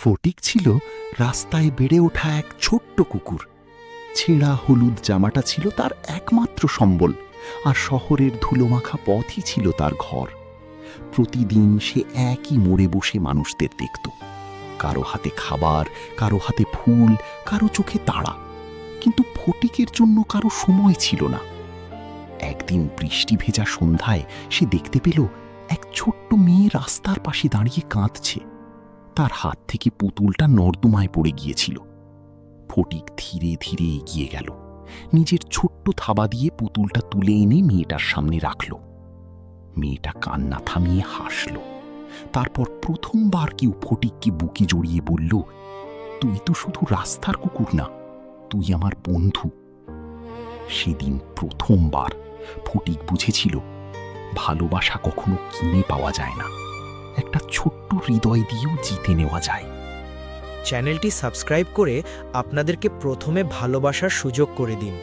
ফটিক ছিল রাস্তায় বেড়ে ওঠা এক ছোট্ট কুকুর। ছেঁড়া হলুদ জামাটা ছিল তার একমাত্র সম্বল, আর শহরের ধুলোমাখা পথই ছিল তার ঘর। প্রতিদিন সে একই মোড়ে বসে মানুষদের দেখত, কারো হাতে খাবার, কারো হাতে ফুল, কারো চোখে তারা। কিন্তু ফটিকের জন্য কারো সময় ছিল না। একদিন বৃষ্টি ভেজা সন্ধ্যায় সে দেখতে পেল এক ছোট্ট মেয়ে রাস্তার পাশে দাঁড়িয়ে কাঁদছে। তার হাত থেকে পুতুলটা নর্দমায় পড়ে গিয়েছিল। ফটিক ধীরে ধীরে এগিয়ে গেল, নিজের ছোট্ট থাবা দিয়ে পুতুলটা তুলে এনে মেয়েটার সামনে রাখল। মেয়েটা কান্না থামিয়ে হাসল। তারপর প্রথমবার কেউ ফটিককে বুকে জড়িয়ে বলল, তুই তো শুধু রাস্তার কুকুর না, তুই আমার বন্ধু। সেদিন প্রথমবার ফটিক বুঝেছিল ভালোবাসা কখনো কিনে পাওয়া যায় না, একটা ছোট্ট হৃদয় দিয়েও জিতে নেওয়া যায়। চ্যানেলটি সাবস্ক্রাইব করে আপনাদেরকে প্রথমে ভালোবাসার সুযোগ করে দিন।